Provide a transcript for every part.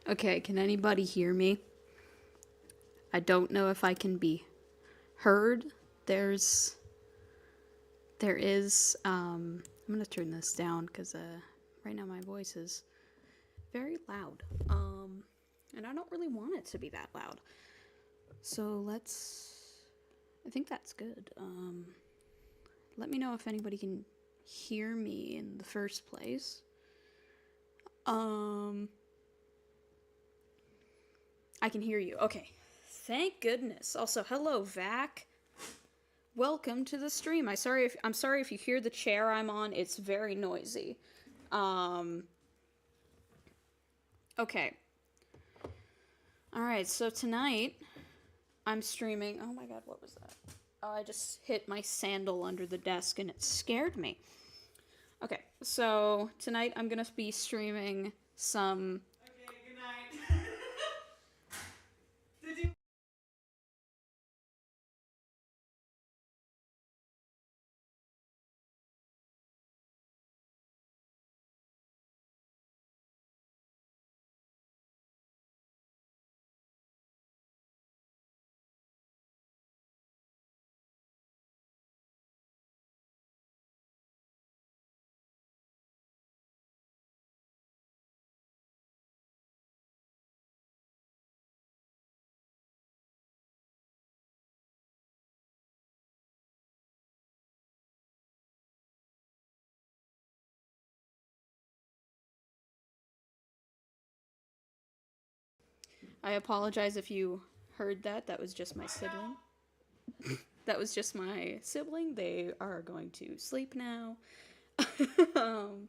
Okay, can anybody hear me? I don't know if I can be heard. I'm gonna turn this down because right now my voice is very loud. And I don't really want it to be that loud. So I think that's good. Let me know if anybody can hear me in the first place. I can hear you. Okay. Thank goodness. Also, hello, Vac. Welcome to the stream. I'm sorry if you hear the chair I'm on. It's very noisy. Okay. All right. So tonight I'm streaming. Oh my god, what was that? Oh, I just hit my sandal under the desk and it scared me. Okay. So tonight I'm going to be streaming some. Okay, good night. Did you? I apologize if you heard that. That was just my sibling. That was just my sibling. They are going to sleep now. um,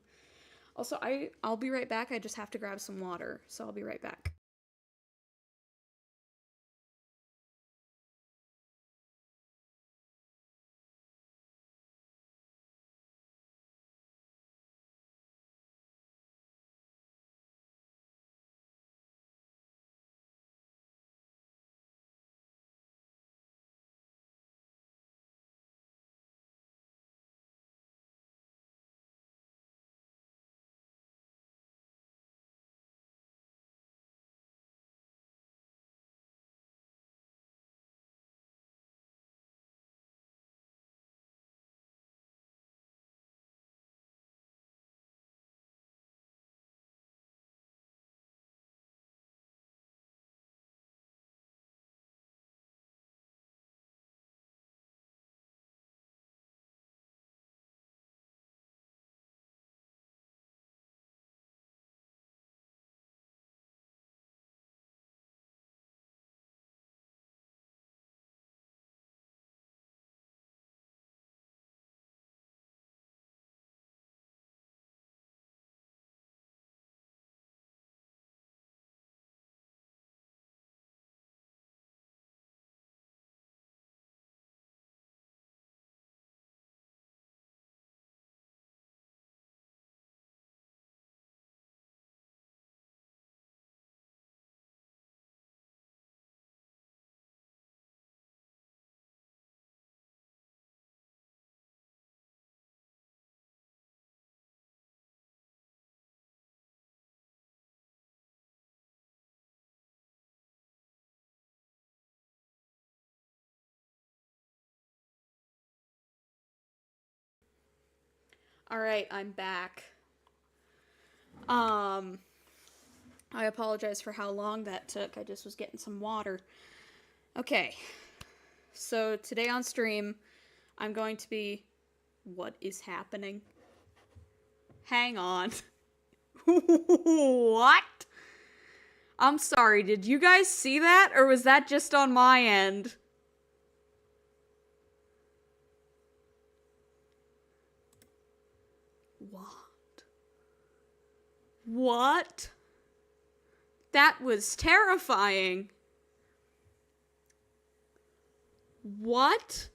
also, I'll be right back. I just have to grab some water, so I'll be right back. All right, I'm back. Um, I apologize for how long that took. I just was getting some water. Okay, so today on stream, I'm going to be. What is happening? Hang on. What? I'm sorry, did you guys see that? Or was that just on my end? What? What? That was terrifying. What?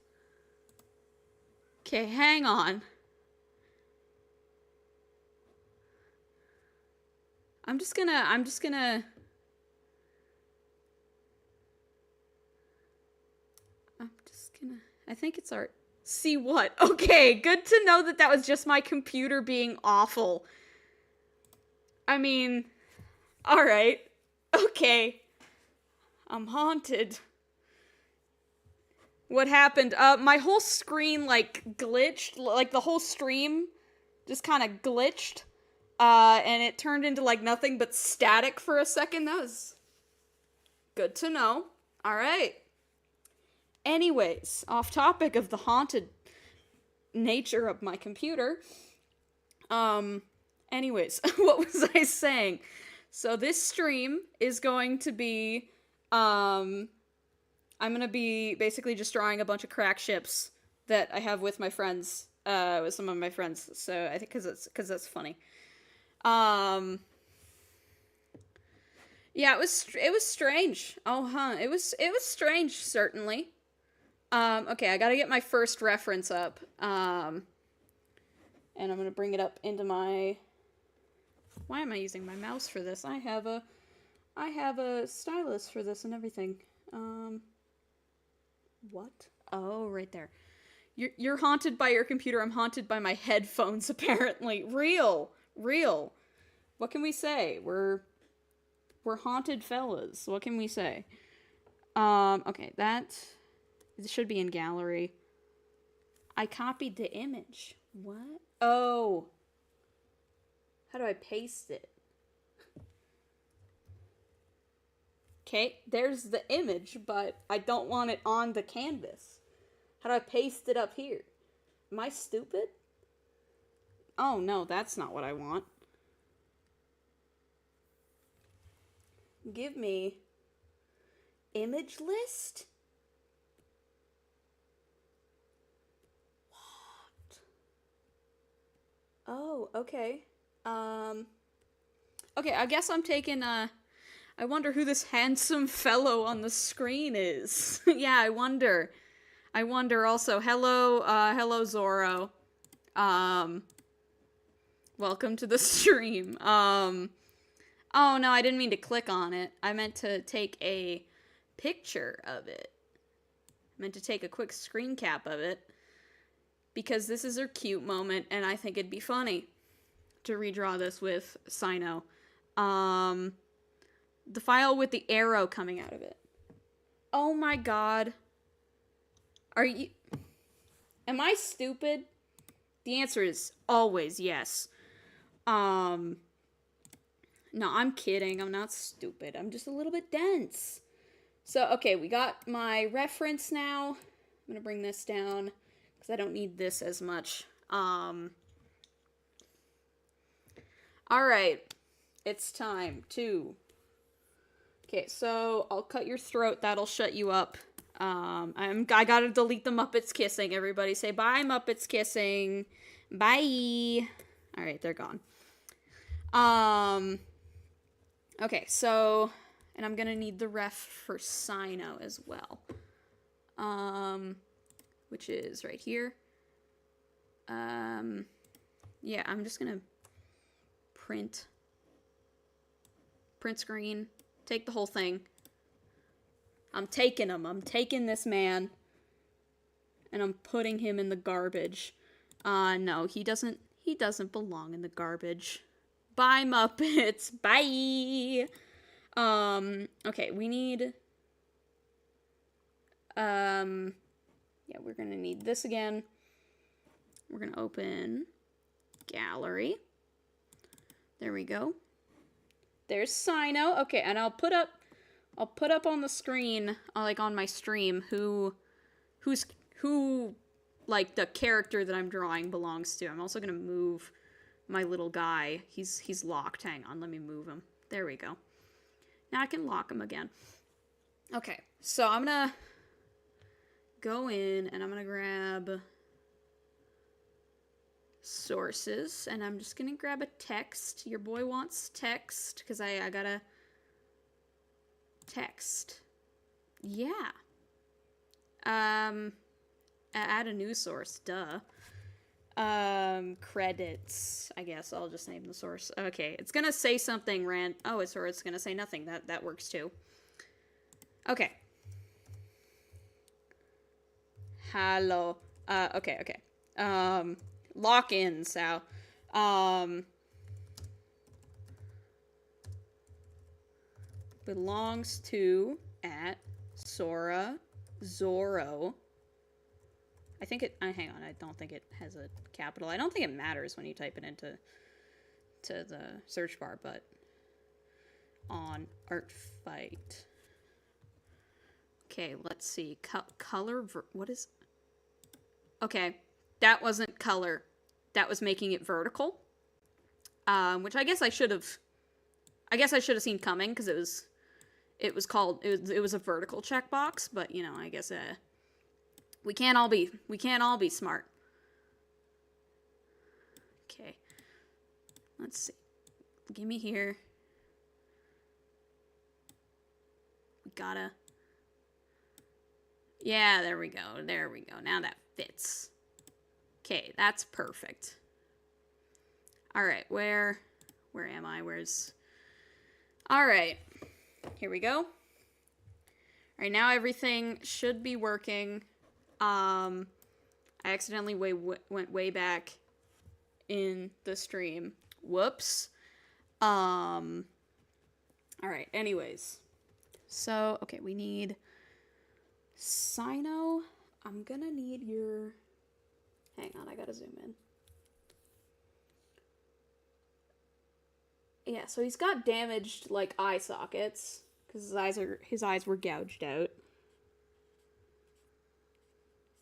Okay, hang on. I'm just gonna I think it's our. See what? Okay, good to know that that was just my computer being awful. I mean, alright. Okay. I'm haunted. What happened? My whole screen, like, glitched. Like, the whole stream just kind of glitched. And it turned into, like, nothing but static for a second. That was good to know. Alright. Anyways, off topic of the haunted nature of my computer. Anyways, what was I saying? So this stream is going to be, I'm gonna be basically just drawing a bunch of crack ships that I have with my friends, with some of my friends. So I think cause that's funny. Yeah, it was strange. Oh, huh. It was strange, certainly. Okay, I gotta get my first reference up. And I'm gonna bring it up into my... Why am I using my mouse for this? I have a stylus for this and everything. What? Oh, right there. You're haunted by your computer. I'm haunted by my headphones, apparently. Real. What can we say? We're haunted fellas. What can we say? Okay, it should be in gallery. I copied the image. What? Oh. How do I paste it? Okay, there's the image, but I don't want it on the canvas. How do I paste it up here? Am I stupid? Oh, no, that's not what I want. Give me image list? What? Oh, okay. Okay, I guess I'm taking, I wonder who this handsome fellow on the screen is. Yeah, I wonder also. Hello, hello Zorro. Welcome to the stream. Oh no, I didn't mean to click on it. I meant to take a picture of it. I meant to take a quick screen cap of it. Because this is a cute moment, and I think it'd be funny to redraw this with Sino. The file with the arrow coming out of it. Oh my god. Am I stupid? The answer is always yes. No, I'm kidding. I'm not stupid. I'm just a little bit dense. So, okay, we got my reference now. I'm gonna bring this down, because I don't need this as much. Alright. It's time to... Okay, so I'll cut your throat. That'll shut you up. I gotta delete the Muppets kissing. Everybody say bye, Muppets kissing. Bye. Alright, they're gone. Okay, so... And I'm gonna need the ref for Sino as well. Which is right here. Yeah, I'm just gonna print screen, take the whole thing. I'm taking him. I'm taking this man, and I'm putting him in the garbage. No, he doesn't belong in the garbage. Bye, Muppets. Bye. Okay, we need, yeah, we're gonna need this again. We're gonna open gallery. There we go. There's Sino. Okay, and I'll put up on the screen, like on my stream, who, like, the character that I'm drawing belongs to. I'm also gonna move my little guy. He's locked. Hang on, let me move him. There we go. Now I can lock him again. Okay, so I'm gonna go in and I'm gonna grab sources, and I'm just gonna grab a text. Your boy wants text, because I gotta text. Yeah. Add a new source, duh. Credits. I guess I'll just name the source. Okay, it's gonna say something it's gonna say nothing. That works too. Okay. Hello. Okay. Lock in, Sal. Boom. belongs to at Sora Zorro. I think it, hang on, I don't think it has a capital. I don't think it matters when you type it into the search bar, but on Art Fight. Okay, let's see. Color, what is... Okay, that wasn't color. That was making it vertical. Which I guess I should have seen coming, because it was a vertical checkbox, but you know, I guess we can't all be smart. Okay. Let's see. Give me here. We gotta... Yeah, there we go. There we go. Now that fits. Okay, that's perfect. All right, where am I? All right, here we go. All right, now everything should be working. I accidentally went way back in the stream. Whoops. All right, anyways. So, okay, we need Sino. I'm gonna need your... Hang on, I gotta zoom in. Yeah, so he's got damaged, like, eye sockets, because his eyes were gouged out.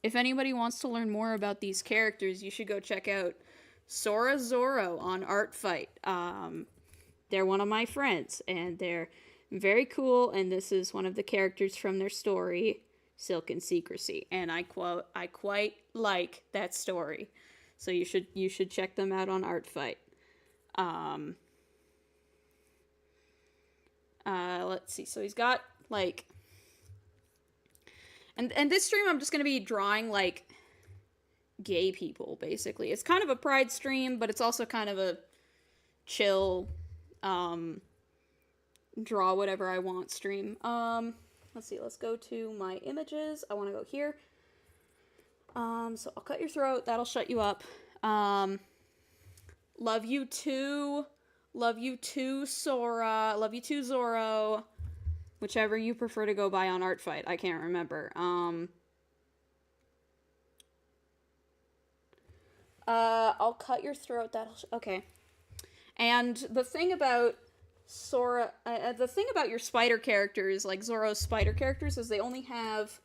If anybody wants to learn more about these characters, you should go check out Sora Zorro on Art Fight. They're one of my friends, and they're very cool, and this is one of the characters from their story, Silk and Secrecy, and I quite like that story. So you should check them out on Art Fight. Let's see. So he's got, like... And this stream, I'm just going to be drawing, like, gay people, basically. It's kind of a pride stream, but it's also kind of a chill, draw whatever I want stream. Let's see. Let's go to my images. I want to go here. So I'll cut your throat. That'll shut you up. Love you too. Love you too, Sora. Love you too, Zorro. Whichever you prefer to go by on Art Fight. I can't remember. I'll cut your throat. Okay. And the thing about Sora... the thing about your spider characters, like Zorro's spider characters, is they only have...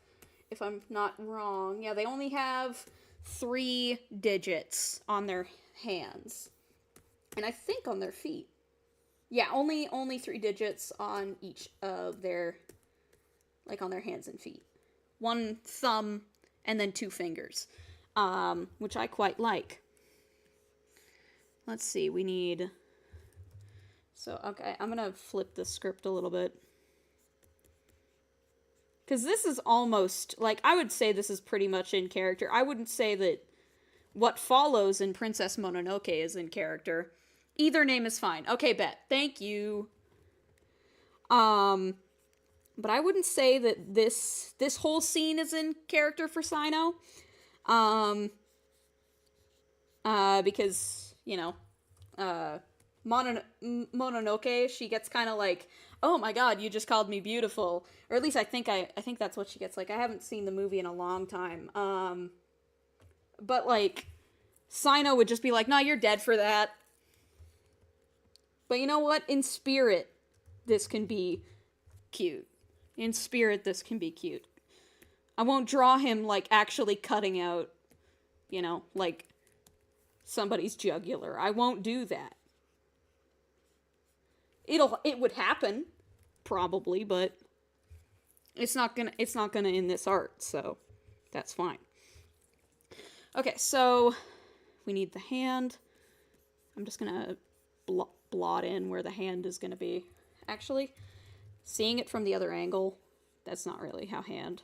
If I'm not wrong... Yeah, they only have 3 digits on their hands. And I think on their feet. Yeah, only 3 digits on each of their, like, on their hands and feet. 1 thumb and then 2 fingers, which I quite like. Let's see, we need... So, okay, I'm gonna flip the script a little bit. Because this is almost, like, I would say this is pretty much in character. I wouldn't say that what follows in Princess Mononoke is in character. Either name is fine. Okay, bet. Thank you. But I wouldn't say that this whole scene is in character for Sino. Because, you know, Mononoke, she gets kind of like, oh my god, you just called me beautiful. Or at least I think that's what she gets. Like, I haven't seen the movie in a long time. But, like, Sino would just be like, no, you're dead for that. But you know what? In spirit, this can be cute. In spirit, this can be cute. I won't draw him, like, actually cutting out, you know, like, somebody's jugular. I won't do that. It would happen, probably, but it's not gonna in this art, so that's fine. Okay, so we need the hand. I'm just gonna blot in where the hand is gonna be. Actually, seeing it from the other angle, that's not really how hand...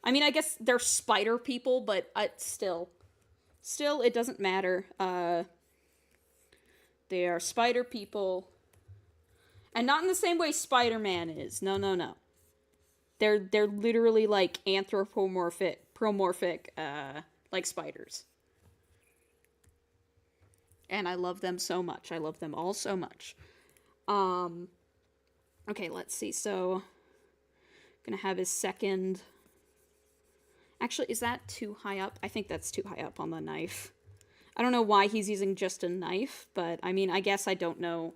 I mean, I guess they're spider people, but still, it doesn't matter. They are spider people, and not in the same way Spider-Man is. No. They're literally like anthropomorphic, like spiders. And I love them so much. I love them all so much. Okay, let's see. So, gonna have his second... Actually, is that too high up? I think that's too high up on the knife. I don't know why he's using just a knife, but I mean, I guess I don't know.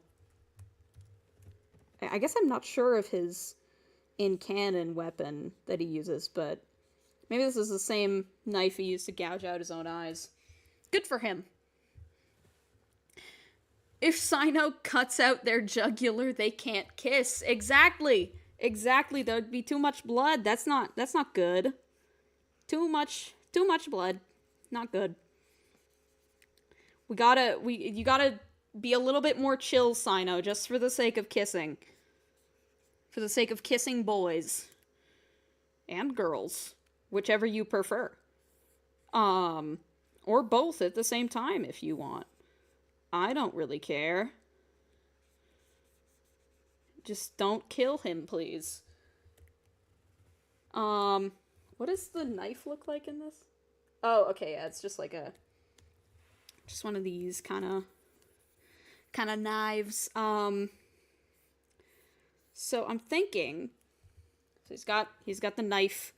I guess I'm not sure of his in-canon weapon that he uses, but maybe this is the same knife he used to gouge out his own eyes. Good for him. If Sino cuts out their jugular, they can't kiss. Exactly. Exactly. There would be too much blood. That's not good. Too much blood. Not good. You gotta be a little bit more chill, Sino, just for the sake of kissing. For the sake of kissing boys. And girls. Whichever you prefer. Or both at the same time if you want. I don't really care. Just don't kill him, please. What does the knife look like in this? Oh, okay, yeah, it's just like just one of these kind of knives. So I'm thinking, so he's got the knife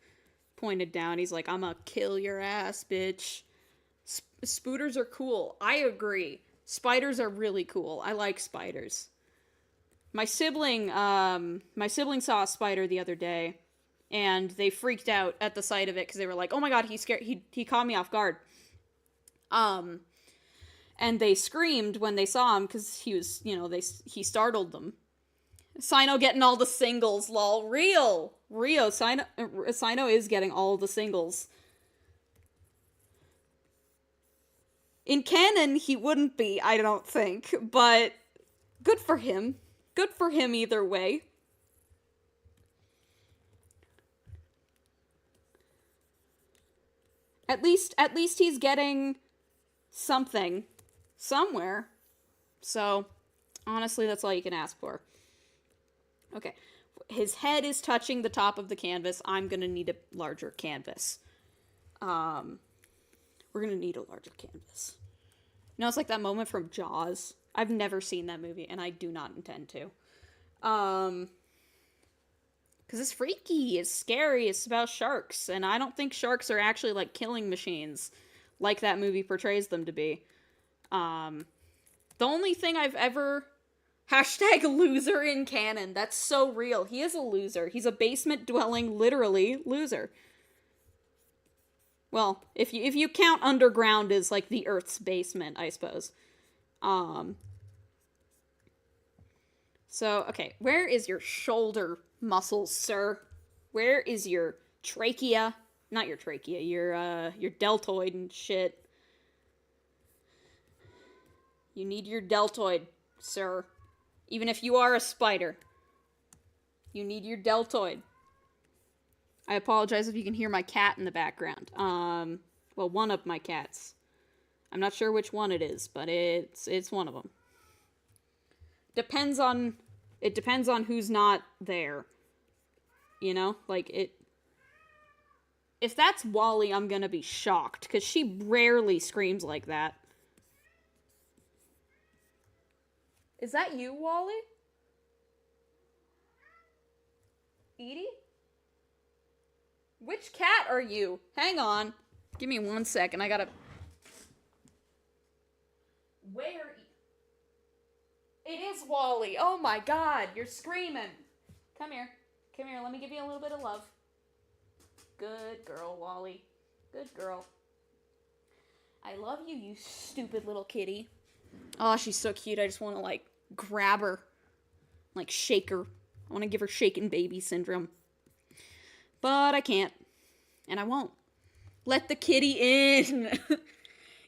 pointed down. He's like, I'm gonna kill your ass, bitch. Spooters are cool. I agree. Spiders are really cool. I like spiders. My sibling saw a spider the other day, and they freaked out at the sight of it because they were like, "Oh my god, he caught me off guard." And they screamed when they saw him because he was, he startled them. Sino getting all the singles, lol. Real. Sino is getting all the singles. In canon, he wouldn't be, I don't think, but good for him. Good for him either way. At least he's getting something somewhere. So, honestly, that's all you can ask for. Okay. His head is touching the top of the canvas. I'm gonna need a larger canvas. We're gonna need a larger canvas. It's like that moment from Jaws. I've never seen that movie, and I do not intend to. Because it's freaky, it's scary, it's about sharks, and I don't think sharks are actually, like, killing machines, like that movie portrays them to be. The only thing I've ever... Hashtag loser in canon. That's so real. He is a loser. He's a basement-dwelling, literally, loser. Well, if you count underground as, like, the Earth's basement, I suppose. So, okay, where is your shoulder muscles, sir? Where is your trachea? Not your trachea, your deltoid and shit. You need your deltoid, sir. Even if you are a spider. You need your deltoid. I apologize if you can hear my cat in the background. Well, one of my cats. I'm not sure which one it is, but it's one of them. It depends on who's not there. Like, if that's Wally, I'm gonna be shocked, because she rarely screams like that. Is that you, Wally? Edie? Which cat are you? Hang on. Give me 1 second. I gotta... Where? It is Wally. Oh my god. You're screaming. Come here. Come here. Let me give you a little bit of love. Good girl, Wally. Good girl. I love you, you stupid little kitty. Oh, she's so cute. I just want to, like, grab her. Like, shake her. I want to give her shaken baby syndrome. But I can't. And I won't. Let the kitty in.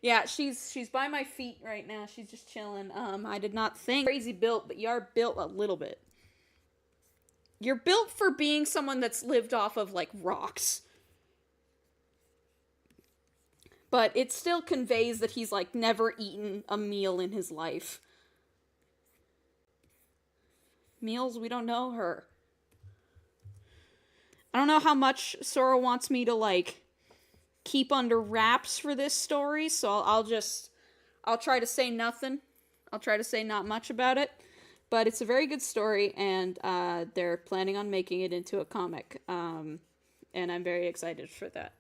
Yeah, she's by my feet right now. She's just chilling. I did not think crazy built, but you are built a little bit. You're built for being someone that's lived off of, like, rocks. But it still conveys that he's, like, never eaten a meal in his life. Meals? We don't know her. I don't know how much Sora wants me to, like, keep under wraps for this story, so I'll try to say nothing. I'll try to say not much about it. But it's a very good story, and they're planning on making it into a comic. And I'm very excited for that.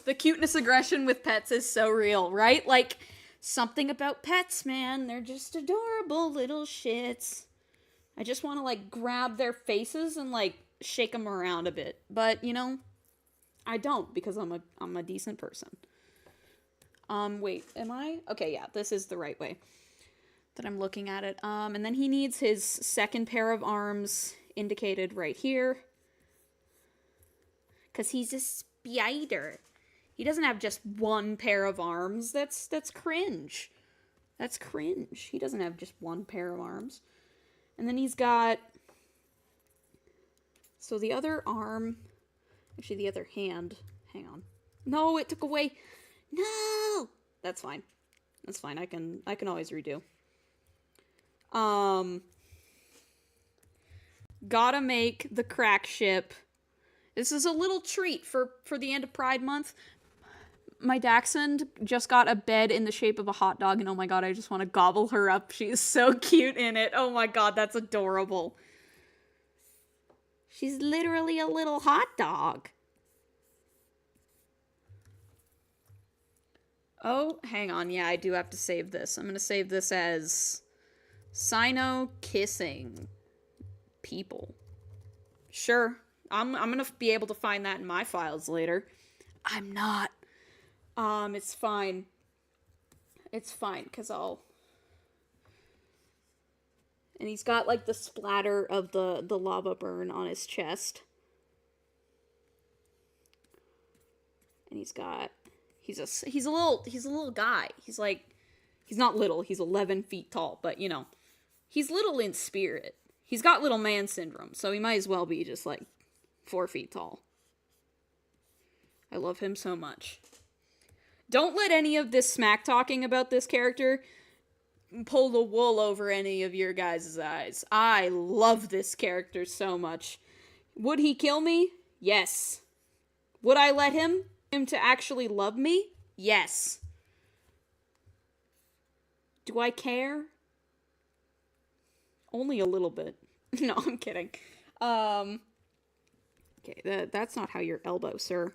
The cuteness aggression with pets is so real, right? Like, something about pets, man. They're just adorable little shits. I just want to, like, grab their faces and, like, shake them around a bit. But, you know, I don't, because I'm a decent person. Wait, am I? Okay, yeah, this is the right way that I'm looking at it. And then he needs his second pair of arms indicated right here. Because he's a spider. He doesn't have just one pair of arms. That's cringe. That's cringe. He doesn't have just one pair of arms. And then he's got... So the other arm... Actually, the other hand. Hang on. No, it took away... No! That's fine. That's fine. I can always redo. Gotta make the Crackship. This is a little treat for the end of Pride Month. My Dachshund just got a bed in the shape of a hot dog, and oh my god, I just want to gobble her up. She is so cute in it. Oh my god, that's adorable. She's literally a little hot dog. Oh, hang on. Yeah, I do have to save this. I'm going to save this as Sino kissing people. Sure. I'm going to be able to find that in my files later. I'm not. It's fine. It's fine, because I'll... And he's got, like, the splatter of the lava burn on his chest. And he's got... He's a little guy. He's like... He's not little. He's 11 feet tall, but, you know. He's little in spirit. He's got little man syndrome, so he might as well be just, like, 4 feet tall. I love him so much. Don't let any of this smack talking about this character pull the wool over any of your guys' eyes. I love this character so much. Would he kill me? Yes. Would I let him to actually love me? Yes. Do I care? Only a little bit. No, I'm kidding. Okay, that's not how your elbow, sir.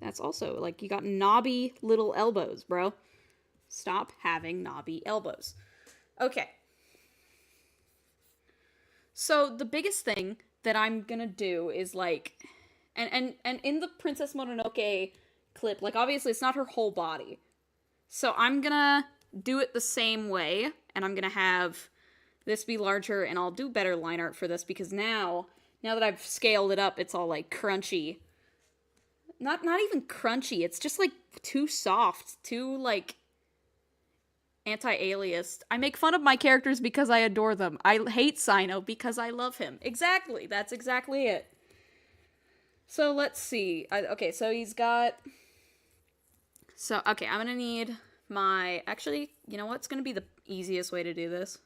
That's also, like, you got knobby little elbows, bro. Stop having knobby elbows. Okay. So, the biggest thing that I'm gonna do is, like... And in the Princess Mononoke clip, like, obviously it's not her whole body. So, I'm gonna do it the same way, and I'm gonna have this be larger, and I'll do better line art for this, because now that I've scaled it up, it's all, like, crunchy. Not even crunchy, it's just, like, too soft, too, like, anti-aliased. I make fun of my characters because I adore them. I hate Sino because I love him. Exactly, that's exactly it. So, let's see. Okay, so he's got... So, okay, I'm gonna need my... Actually, you know what's gonna be the easiest way to do this?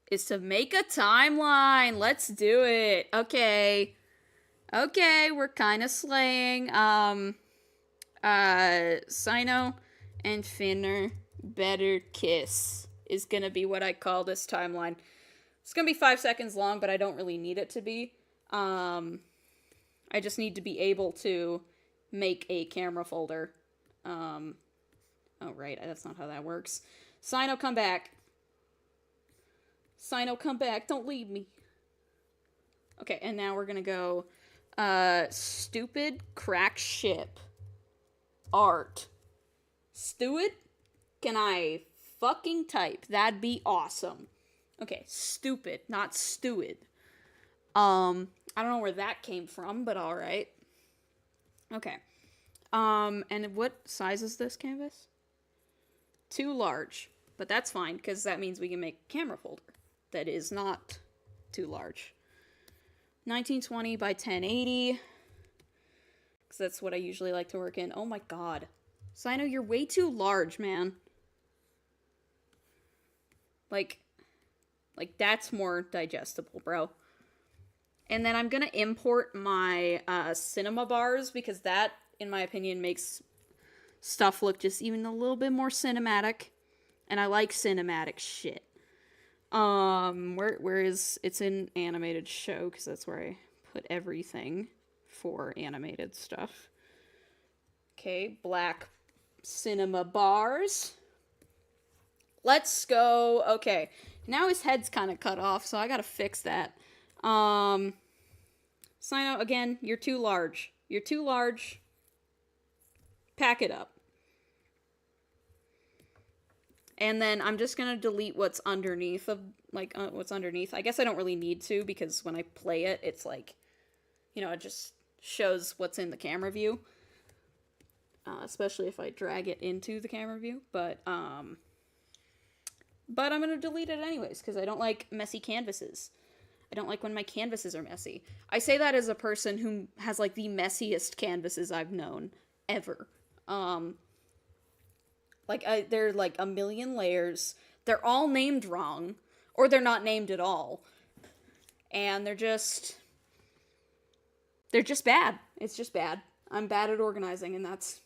Is to make a timeline. Let's do it. Okay. Okay, we're kind of slaying. Sino and Finner better kiss is gonna be what I call this timeline. It's gonna be 5 seconds long, but I don't really need it to be. I just need to be able to make a camera folder. Oh, right, that's not how that works. Sino, come back. Sino, come back. Don't leave me. Okay, and now we're gonna go... stupid Crackship art. Steward? Can I fucking type? That'd be awesome. Okay, stupid, not steward. I don't know where that came from, but alright. Okay. And what size is this canvas? Too large. But that's fine, because that means we can make a camera folder that is not too large. 1920 by 1080. Because that's what I usually like to work in. Oh my god. Sino, you're way too large, man. Like that's more digestible, bro. And then I'm gonna import my cinema bars, because that, in my opinion, makes stuff look just even a little bit more cinematic. And I like cinematic shit. Where is, it's an animated show, because that's where I put everything for animated stuff. Okay, black cinema bars. Let's go. Okay, now his head's kind of cut off, so I gotta fix that. Sino, again, you're too large. You're too large. Pack it up. And then I'm just gonna delete what's underneath of, like, what's underneath. I guess I don't really need to, because when I play it, it's like, you know, it just shows what's in the camera view. Especially if I drag it into the camera view. But I'm gonna delete it anyways, because I don't like messy canvases. I don't like when my canvases are messy. I say that as a person who has, like, the messiest canvases I've known ever. They're, like, a million layers. They're all named wrong. Or they're not named at all. And they're just bad. It's just bad. I'm bad at organizing, and that's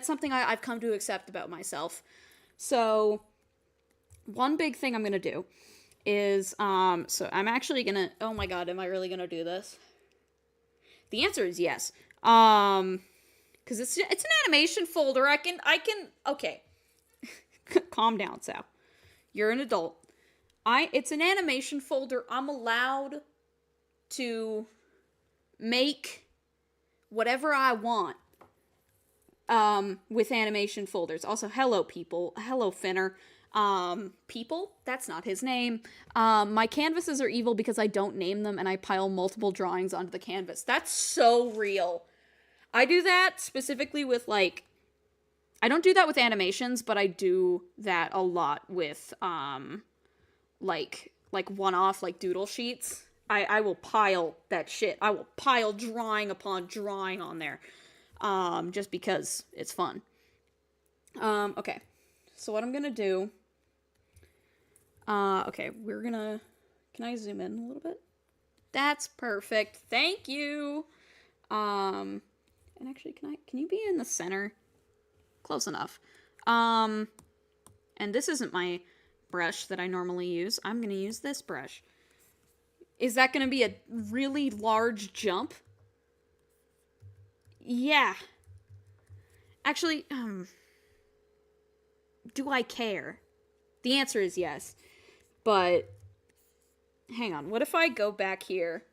something I've come to accept about myself. So, one big thing I'm gonna do is, so I'm actually gonna, oh my god, am I really gonna do this? The answer is yes. Because it's an animation folder. I can, okay. Calm down, Sal. You're an adult. It's an animation folder. I'm allowed to make whatever I want with animation folders. Also, hello, people. Hello, Finner. People? That's not his name. My canvases are evil because I don't name them and I pile multiple drawings onto the canvas. That's so real. I do that specifically with, like, I don't do that with animations, but I do that a lot with, like one-off, like, doodle sheets. I will pile that shit. I will pile drawing upon drawing on there. Just because it's fun. Okay. So what I'm gonna do... okay, can I zoom in a little bit? That's perfect. Thank you! And actually, can you be in the center? Close enough. And this isn't my brush that I normally use. I'm gonna use this brush. Is that gonna be a really large jump? Yeah. Actually, do I care? The answer is yes. But, hang on. What if I go back here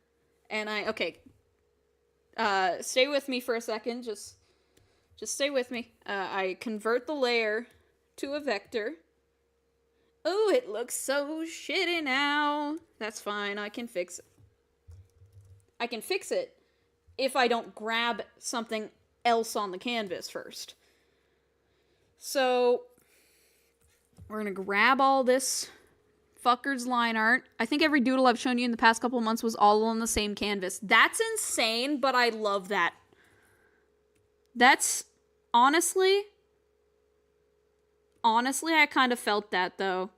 and okay. Stay with me for a second. Just stay with me. I convert the layer to a vector. Oh, it looks so shitty now. That's fine. I can fix it. I can fix it if I don't grab something else on the canvas first. So, we're gonna grab all this fucker's line art. I think every doodle I've shown you in the past couple months was all on the same canvas. That's insane, but I love that. That's, honestly, I kind of felt that, though.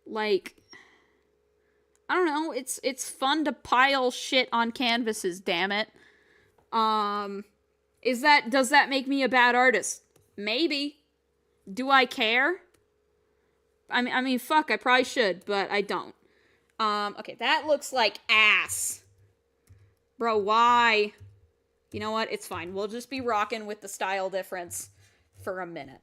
Like, I don't know, it's fun to pile shit on canvases, damn it. Does that make me a bad artist? Maybe. Do I care? I mean, fuck, I probably should, but I don't. Okay, that looks like ass. Bro, why? You know what? It's fine. We'll just be rocking with the style difference for a minute.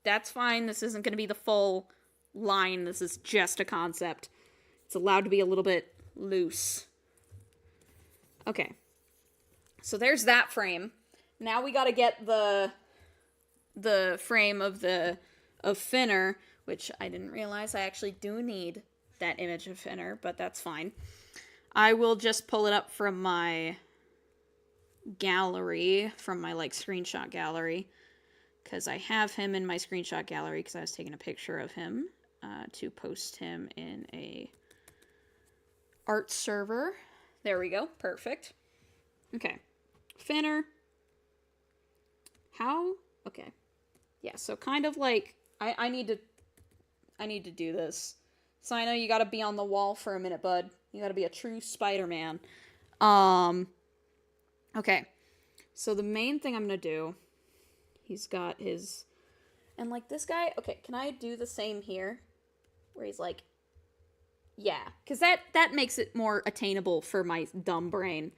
That's fine. This isn't going to be the full line. This is just a concept. It's allowed to be a little bit loose. Okay. So there's that frame. Now we got to get the frame of Finner, which I didn't realize I actually do need that image of Finner, but that's fine. I will just pull it up from my gallery, from my, like, screenshot gallery, because I have him in my screenshot gallery because I was taking a picture of him to post him in a art server. There we go. Perfect. Okay. Finner. How? Okay. Yeah, so kind of like, I need to do this. Sino, you gotta be on the wall for a minute, bud. You gotta be a true Spider-Man. Okay, so the main thing I'm gonna do, he's got his, and like this guy, okay, can I do the same here? Where he's like, yeah, because that makes it more attainable for my dumb brain.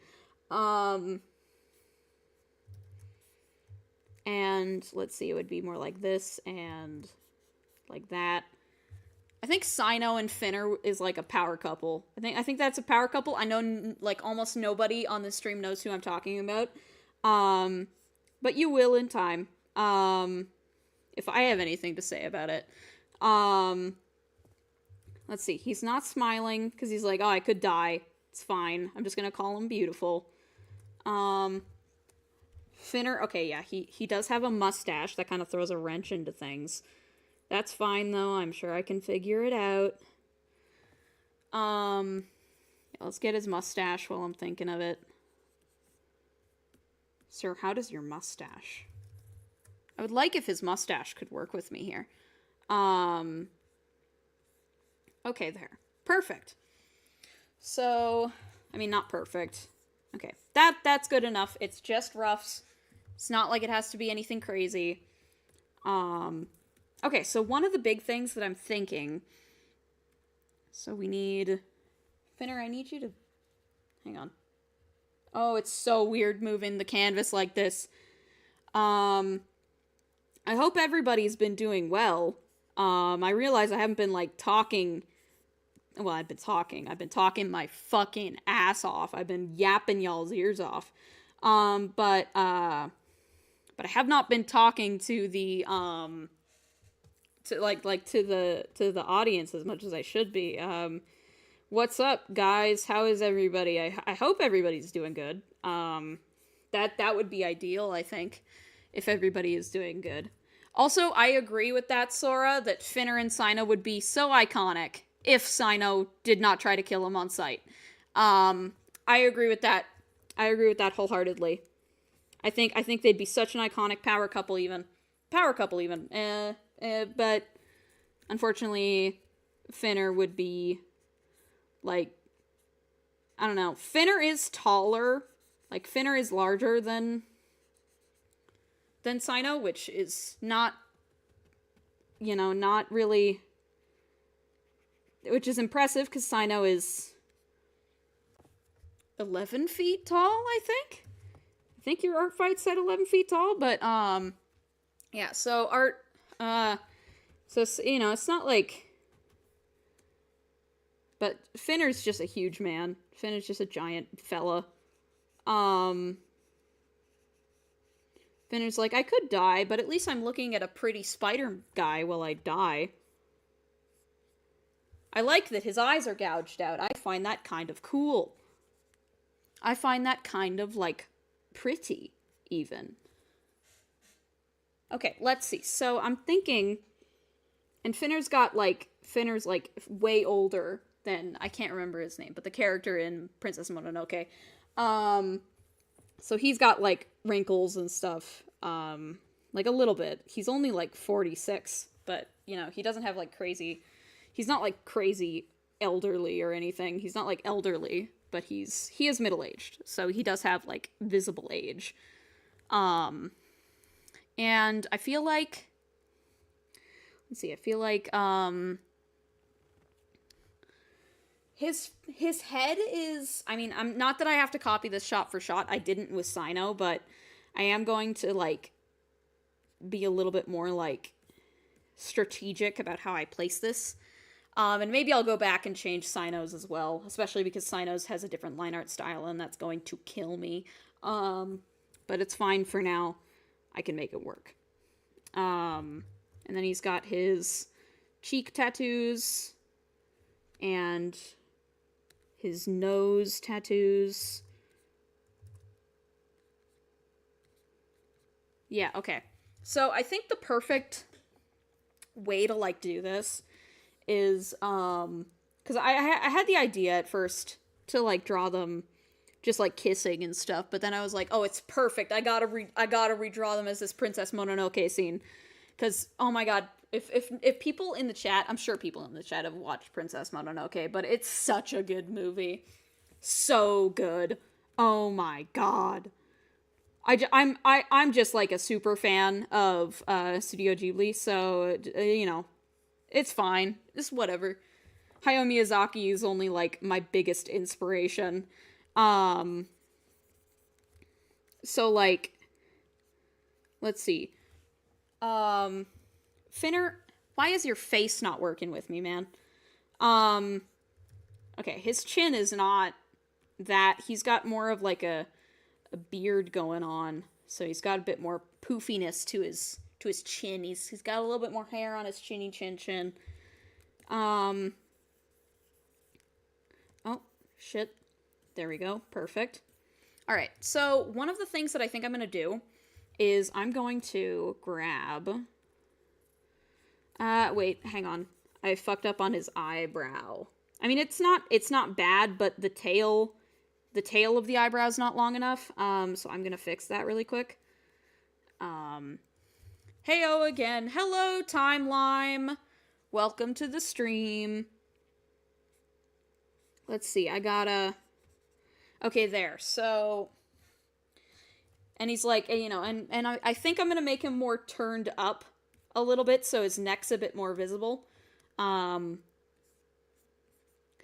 And let's see, it would be more like this and like that. I think Sino and Finner is like a power couple. I think that's a power couple. I know like almost nobody on the stream knows who I'm talking about. But you will in time. If I have anything to say about it. Let's see. He's not smiling because he's like, oh, I could die. It's fine. I'm just gonna call him beautiful. Finner, okay, yeah, he does have a mustache that kind of throws a wrench into things. That's fine, though. I'm sure I can figure it out. Yeah, let's get his mustache while I'm thinking of it. Sir, how does your mustache? I would like if his mustache could work with me here. Okay, there. Perfect. So, I mean, not perfect. Okay, that's good enough. It's just roughs. It's not like it has to be anything crazy. Okay, so one of the big things that I'm thinking... So we need... Finner, I need you to... Hang on. Oh, it's so weird moving the canvas like this. I hope everybody's been doing well. I realize I haven't been, like, talking... Well, I've been talking my fucking ass off. I've been yapping y'all's ears off. But I have not been talking to the, to the audience as much as I should be. What's up, guys? How is everybody? I hope everybody's doing good. That would be ideal, I think, if everybody is doing good. Also, I agree with that, Sora, that Finner and Sino would be so iconic if Sino did not try to kill him on sight. I agree with that. I agree with that wholeheartedly. I think they'd be such an iconic power couple even. But unfortunately, Finner would be, like, I don't know. Finner is taller. Like, Finner is larger than Sino, which is not, not really... Which is impressive, because Sino is 11 feet tall, I think? I think your art fight's at 11 feet tall, but, yeah, so art, it's not like... But Finner's just a huge man. Finner's just a giant fella. Finner's like, I could die, but at least I'm looking at a pretty spider guy while I die. I like that his eyes are gouged out. I find that kind of cool. I find that kind of, like, pretty, even. Okay, let's see. So, I'm thinking... And Finner's, like, way older than... I can't remember his name, but the character in Princess Mononoke. So he's got, like, wrinkles and stuff. Like, a little bit. He's only, like, 46, but, he doesn't have, like, crazy... He's not, like, crazy elderly or anything. He's not, like, elderly, but he is middle-aged. So he does have, like, visible age. And I feel like... Let's see, his head is... I mean, I'm not that I have to copy this shot for shot. I didn't with Sino, but I am going to, like, be a little bit more, like, strategic about how I place this. And maybe I'll go back and change Sino's as well, especially because Sino's has a different line art style, and that's going to kill me. But it's fine for now. I can make it work. And then he's got his cheek tattoos and his nose tattoos. Yeah, okay. So I think the perfect way to, like, do this is, because I had the idea at first to, like, draw them just, like, kissing and stuff, but then I was like, oh, it's perfect, I gotta redraw them as this Princess Mononoke scene, because, oh my god, if people in the chat, I'm sure people in the chat have watched Princess Mononoke, but it's such a good movie, so good, oh my god, I'm just like a super fan of Studio Ghibli, so you know, it's fine. It's whatever. Hayao Miyazaki is only like my biggest inspiration. Um so like let's see. Um Finner, why is your face not working with me, man? Um okay, his chin is not that. He's got more of like a beard going on. So he's got a bit more poofiness to his chin. He's got a little bit more hair on his chinny chin. Um oh shit. There we go. Perfect. All right. So, one of the things that I think I'm going to do is I'm going to grab wait, hang on. I fucked up on his eyebrow. I mean, it's not bad, but the tail of the eyebrow is not long enough. So I'm going to fix that really quick. Heyo again. Hello, Timelime. Welcome to the stream. Let's see. I gotta... Okay, there. So... And he's like, you know, and I think I'm going to make him more turned up a little bit so his neck's a bit more visible. Because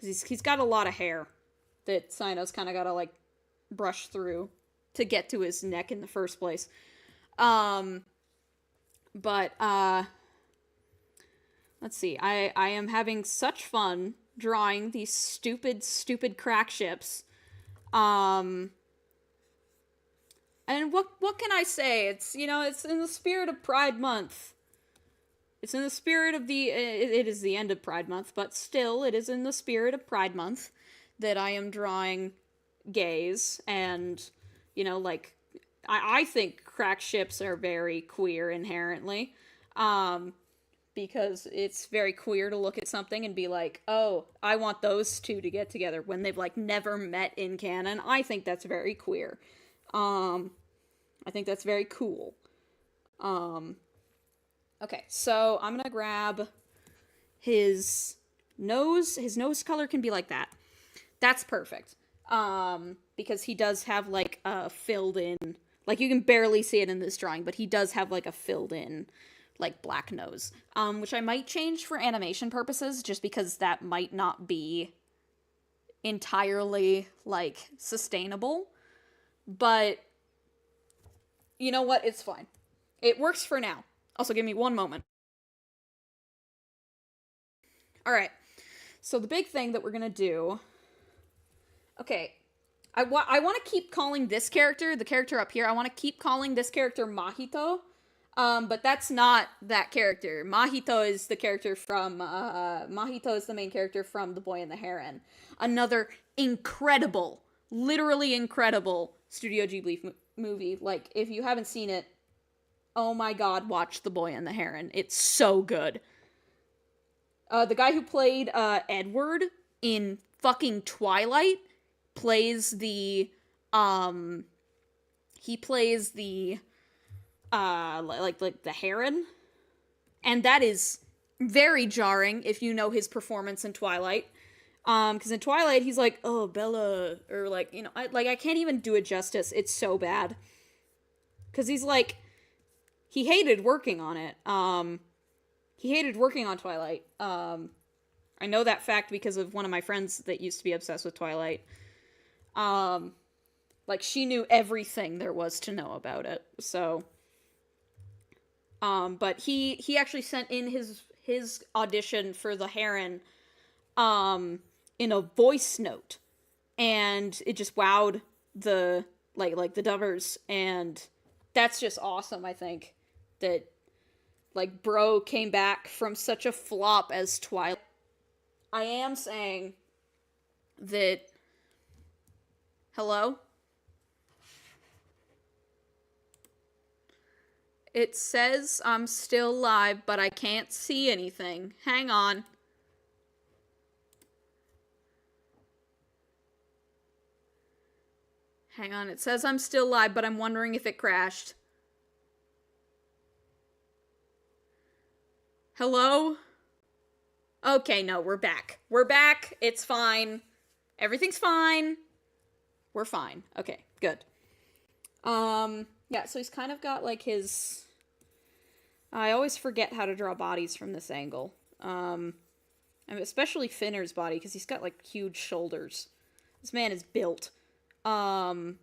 he's got a lot of hair that Sino's kind of got to, like, brush through to get to his neck in the first place. But, let's see. I am having such fun drawing these stupid crack ships. And what can I say? It's, you know, it's in the spirit of Pride Month. It's in the spirit of the... It is the end of Pride Month, but still, it is in the spirit of Pride Month that I am drawing gays. And, you know, like, I think crack ships are very queer inherently. Because it's very queer to look at something and be like, oh, I want those two to get together when they've, like, never met in canon. I think that's very queer. I think that's very cool. Okay, so I'm gonna grab his nose. His nose color can be like that. That's perfect. Because he does have, like, a filled in, like, you can barely see it in this drawing, but he does have, like, a filled in, like, black nose. Which I might change for animation purposes, just because that might not be entirely, like, sustainable. But, you know what? It's fine. It works for now. Also, give me one moment. Alright. So the big thing that we're gonna do... Okay. I want to keep calling this character, the character up here, I want to keep calling this character Mahito. But that's not that character. Mahito is the character from... Mahito is the main character from The Boy and the Heron. Another incredible, literally incredible Studio Ghibli movie. Like, if you haven't seen it, oh my god, watch The Boy and the Heron. It's so good. The guy who played Edward in fucking Twilight plays the he plays the like the heron, and that is very jarring if you know his performance in Twilight. Because in Twilight, he's like, oh, Bella, or like, you know, I can't even do it justice. It's so bad. Because he's like, he hated working on it. He hated working on Twilight. I know that fact because of one of my friends that used to be obsessed with Twilight. Like, she knew everything there was to know about it, so... but he actually sent in his audition for the Heron, in a voice note, and it just wowed the like the dubbers, and that's just awesome. I think that, like, bro came back from such a flop as Twilight. I am saying that... Hello? It says I'm still live, but I can't see anything. Hang on. Hang on, it says I'm still live, but I'm wondering if it crashed. Hello? Okay, no, we're back. We're back. It's fine. Everything's fine. We're fine. Okay, good. Yeah, so he's kind of got, like, his... I always forget how to draw bodies from this angle. And especially Finner's body, because he's got, like, huge shoulders. This man is built. He's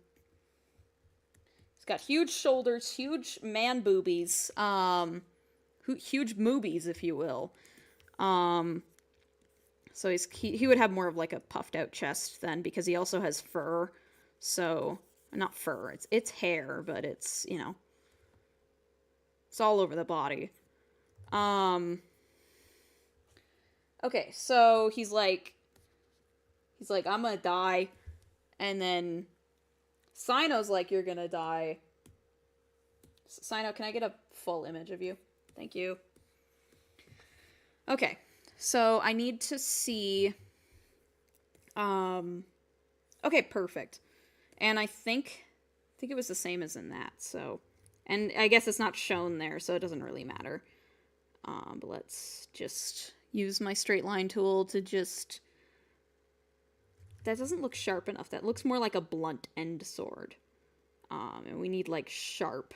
got huge shoulders, huge man boobies, huge moobies, if you will. So he would have more of, like, a puffed out chest then, because he also has fur. So, not fur, it's hair, but it's, you know, it's all over the body. Okay, so he's like, I'm gonna die. And then Sino's like, you're gonna die. Sino, can I get a full image of you? Thank you. Okay, so I need to see... Okay, perfect. And I think it was the same as in that, so... And I guess it's not shown there, so it doesn't really matter. But let's just use my straight line tool to just... That doesn't look sharp enough. That looks more like a blunt end sword. And we need, like, sharp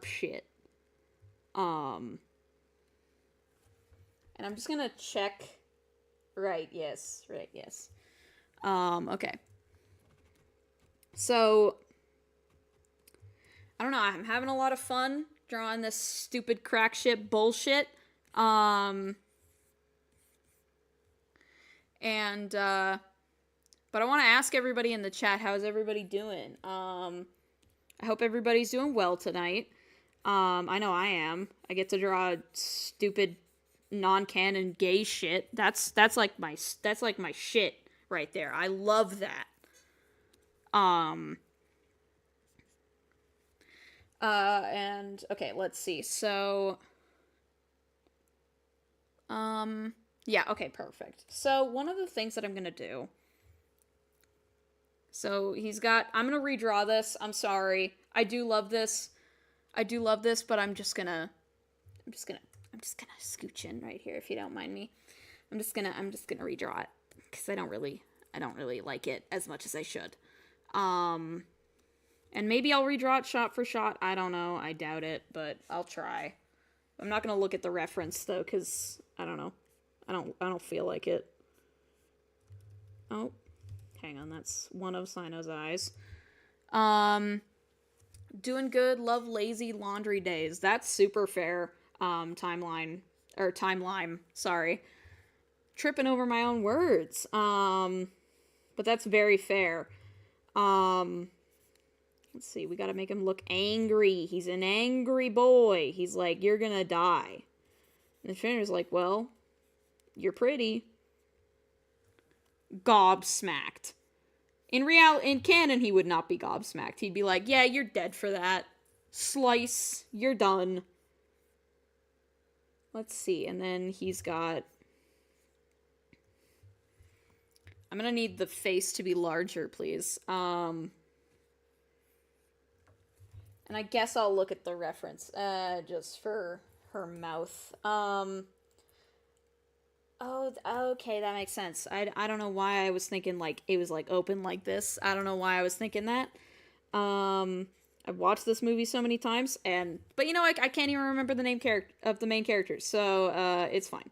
shit. And I'm just gonna check... Right, yes. Okay. So... I don't know, I'm having a lot of fun drawing this stupid Crackship bullshit. But I want to ask everybody in the chat, how's everybody doing? I hope everybody's doing well tonight. I know I am. I get to draw stupid non-canon gay shit. That's like my shit right there. I love that. And okay, let's see. So yeah, okay, perfect. So one of the things that I'm going to do, so I'm going to redraw this. I'm sorry. I do love this, but I'm just gonna scooch in right here, if you don't mind me. I'm just gonna redraw it, because I don't really like it as much as I should. And maybe I'll redraw it shot for shot. I don't know. I doubt it, but I'll try. I'm not gonna look at the reference though, because I don't know. I don't feel like it. Oh, hang on. That's one of Sino's eyes. Doing good. Love lazy laundry days. That's super fair. Timeline. Sorry. Tripping over my own words. But that's very fair. Let's see, we gotta make him look angry. He's an angry boy. He's like, you're gonna die. And the trainer's like, well, you're pretty. Gobsmacked. In canon, he would not be gobsmacked. He'd be like, yeah, you're dead for that. Slice, you're done. Let's see, and then he's got... I'm gonna need the face to be larger, please. And I guess I'll look at the reference, just for her mouth. Oh, okay, that makes sense. I don't know why I was thinking, like, it was, like, open like this. I don't know why I was thinking that. I've watched this movie so many times, but you know, I can't even remember the name of the main characters, so, it's fine.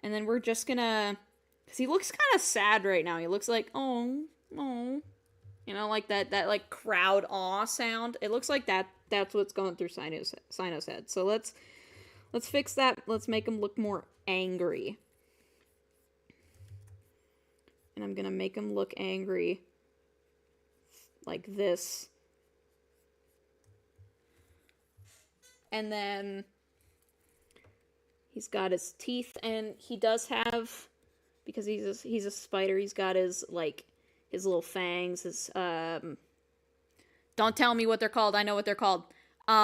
And then we're just gonna... Because he looks kind of sad right now. He looks like, oh. You know, like that like crowd awe sound. It looks like that's what's going through Sino's head. So let's fix that. Let's make him look more angry. And I'm gonna make him look angry like this. And then he's got his teeth, and he does have, because he's a spider, he's got his, like, his little fangs, his, don't tell me what they're called, I know what they're called. His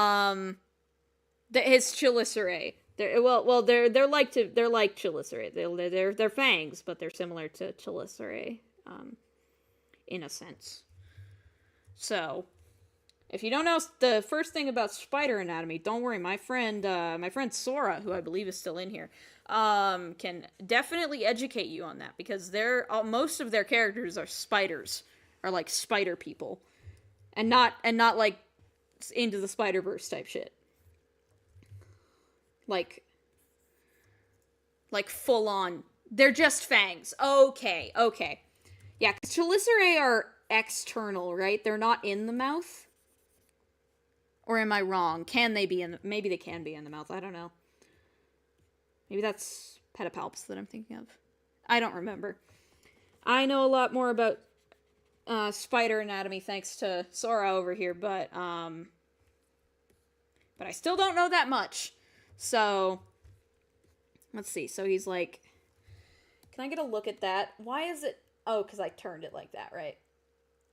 chelicerae. They're like chelicerae. They're fangs, but they're similar to chelicerae, in a sense. So, if you don't know the first thing about spider anatomy, don't worry. My friend Sora, who I believe is still in here, can definitely educate you on that, because most of their characters are spiders, are like spider people, and not like Into the Spider-Verse type shit. Like full on. They're just fangs. Okay. Yeah, because Chelicerae are external, right? They're not in the mouth? Or am I wrong? Can they be maybe they can be in the mouth. I don't know. Maybe that's pedipalps that I'm thinking of. I don't remember. I know a lot more about spider anatomy thanks to Sora over here, but I still don't know that much. So, let's see. So he's like, can I get a look at that? Why is it... Oh, because I turned it like that, right?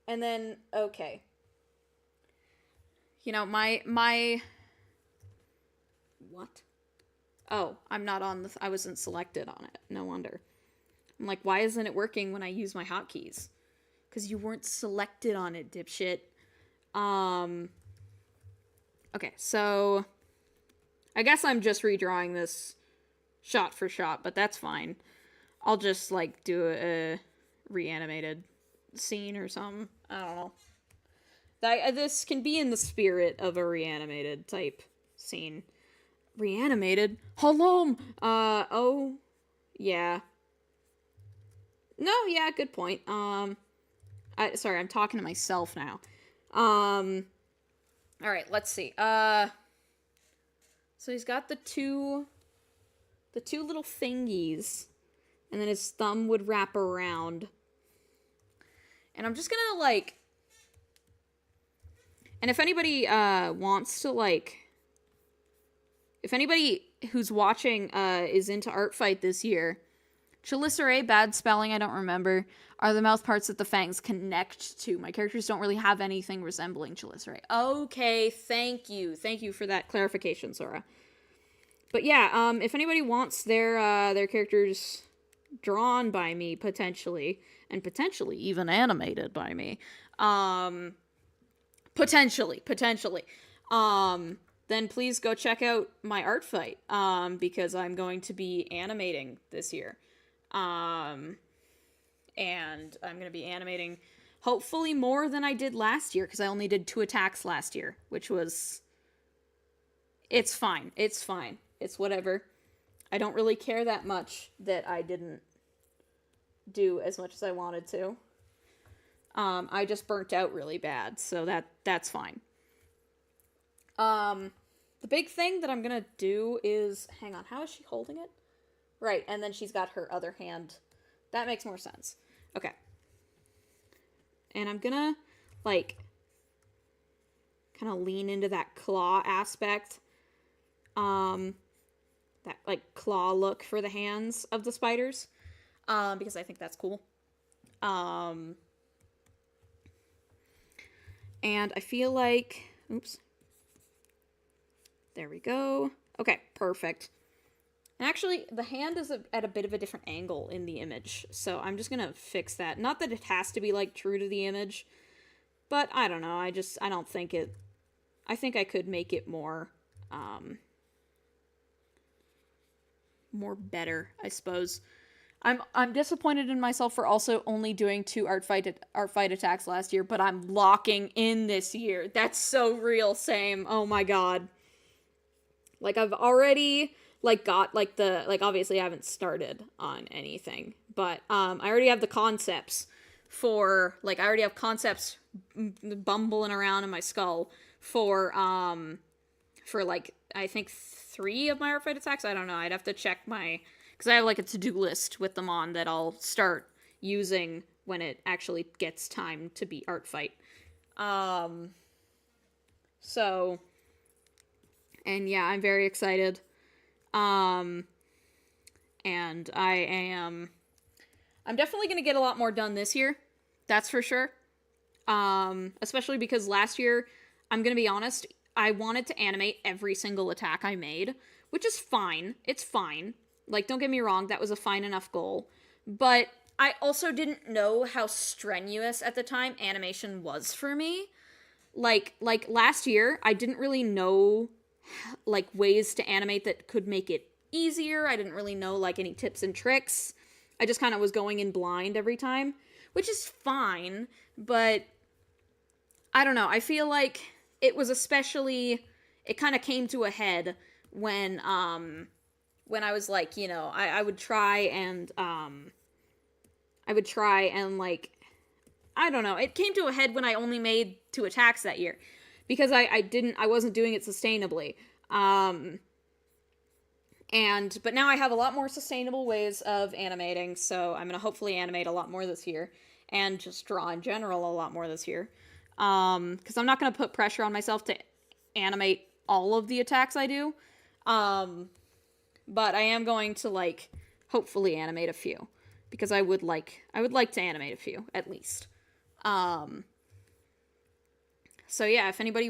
And then, okay. You know, my... What? Oh, I'm not on the... I wasn't selected on it. No wonder. I'm like, why isn't it working when I use my hotkeys? Because you weren't selected on it, dipshit. Okay, so... I guess I'm just redrawing this shot for shot, but that's fine. I'll just, like, do a reanimated scene or something. I don't know. This can be in the spirit of a reanimated type scene. Reanimated? Hello! Oh, yeah. No, yeah, good point. Sorry, I'm talking to myself now. Alright, let's see. So he's got the two little thingies, and then his thumb would wrap around. And I'm just gonna, like... And if anybody, wants to, like... If anybody who's watching, is into Art Fight this year... Chelicerae, bad spelling, I don't remember, are the mouth parts that the fangs connect to. My characters don't really have anything resembling Chelicerae. Okay, thank you. Thank you for that clarification, Sora. But yeah, if anybody wants their characters drawn by me, potentially, and potentially even animated by me, potentially, then please go check out my Art Fight, because I'm going to be animating this year. And I'm going to be animating hopefully more than I did last year, because I only did 2 attacks last year, which was... It's fine. It's fine. It's whatever. I don't really care that much that I didn't do as much as I wanted to. I just burnt out really bad, so that's fine. The big thing that I'm going to do is... Hang on, how is she holding it? Right, and then she's got her other hand. That makes more sense. Okay. And I'm gonna, like, kind of lean into that claw aspect. That, like, claw look for the hands of the spiders. Because I think that's cool. And I feel like... Oops. There we go. Okay, perfect. And actually, the hand is at a bit of a different angle in the image, so I'm just gonna fix that. Not that it has to be, like, true to the image, but I don't know, I don't think it... I think I could make it more, more better, I suppose. I'm disappointed in myself for also only doing 2 art fight attacks last year, but I'm locking in this year. That's so real, same. Oh my god. Like, I've already... like, got, like, obviously I haven't started on anything, but, I already have the concepts for, like, I already have concepts bumbling around in my skull for, like, I think 3 of my art fight attacks. I don't know, I'd have to check my, because I have, like, a to-do list with them on that I'll start using when it actually gets time to be art fight. So, and yeah, I'm very excited. And I'm definitely going to get a lot more done this year. That's for sure. Especially because last year, I'm going to be honest, I wanted to animate every single attack I made, which is fine. It's fine. Like, don't get me wrong, that was a fine enough goal. But I also didn't know how strenuous at the time animation was for me. Like last year, I didn't really know, like, ways to animate that could make it easier. I didn't really know, like, any tips and tricks. I just kind of was going in blind every time, which is fine, but I don't know. I feel like it was especially, it kind of came to a head when I was like, you know, I would try and like, I don't know. It came to a head when I only made 2 attacks that year, because I wasn't doing it sustainably. But now I have a lot more sustainable ways of animating, so I'm gonna hopefully animate a lot more this year, and just draw in general a lot more this year. Because I'm not gonna put pressure on myself to animate all of the attacks I do. But I am going to, like, hopefully animate a few, because I would like to animate a few, at least. So yeah, if anybody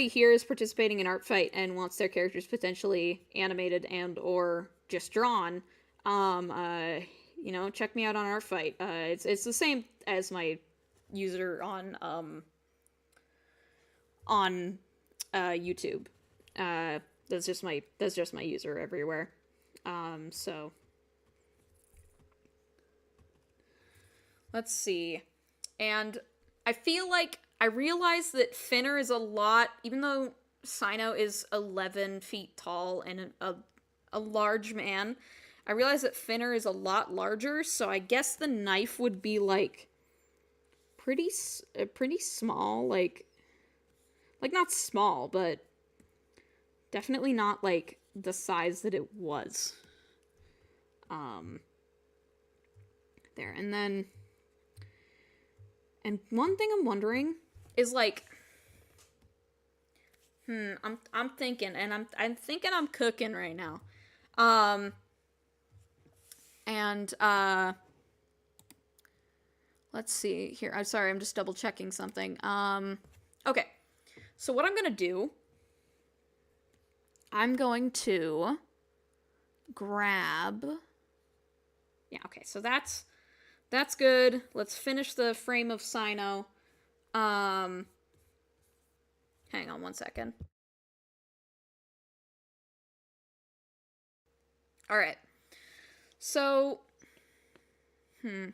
here is participating in Art Fight and wants their characters potentially animated and or just drawn, you know, check me out on Art Fight. It's the same as my user on YouTube. That's just my user everywhere. So let's see. And I feel like I realized that Finner is a lot, even though Sino is 11 feet tall and a large man, I realized that Finner is a lot larger, so I guess the knife would be, like, pretty small, like not small, but definitely not, like, the size that it was. There, and then, and one thing I'm wondering is, like, I'm thinking, and I'm thinking I'm cooking right now. Let's see here. I'm sorry, I'm just double checking something. Okay. So what I'm gonna do, I'm going to grab, yeah, okay, so that's good. Let's finish the frame of Sino. Hang on one second. All right. So, I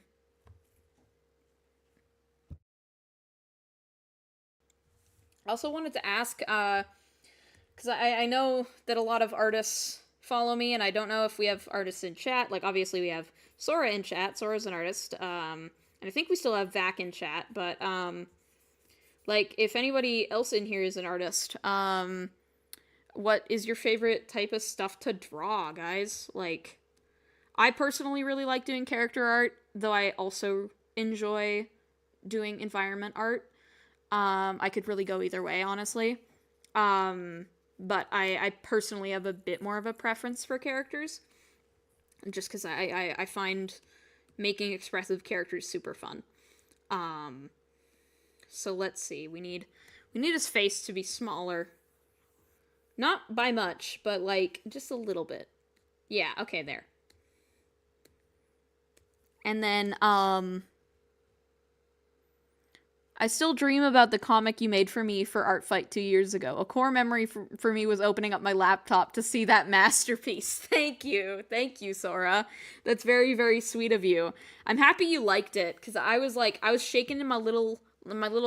also wanted to ask, because I know that a lot of artists follow me, and I don't know if we have artists in chat. Like, obviously we have Sora in chat. Sora's an artist. And I think we still have Vac in chat, but, like, if anybody else in here is an artist, what is your favorite type of stuff to draw, guys? Like, I personally really like doing character art, though I also enjoy doing environment art. I could really go either way, honestly. But I personally have a bit more of a preference for characters, just because I find making expressive characters super fun. So let's see. We need his face to be smaller. Not by much, but, like, just a little bit. Yeah, okay, there. And then, I still dream about the comic you made for me for Art Fight 2 years ago. A core memory for me was opening up my laptop to see that masterpiece. Thank you, Sora. That's very, very sweet of you. I'm happy you liked it, because I was shaking in my little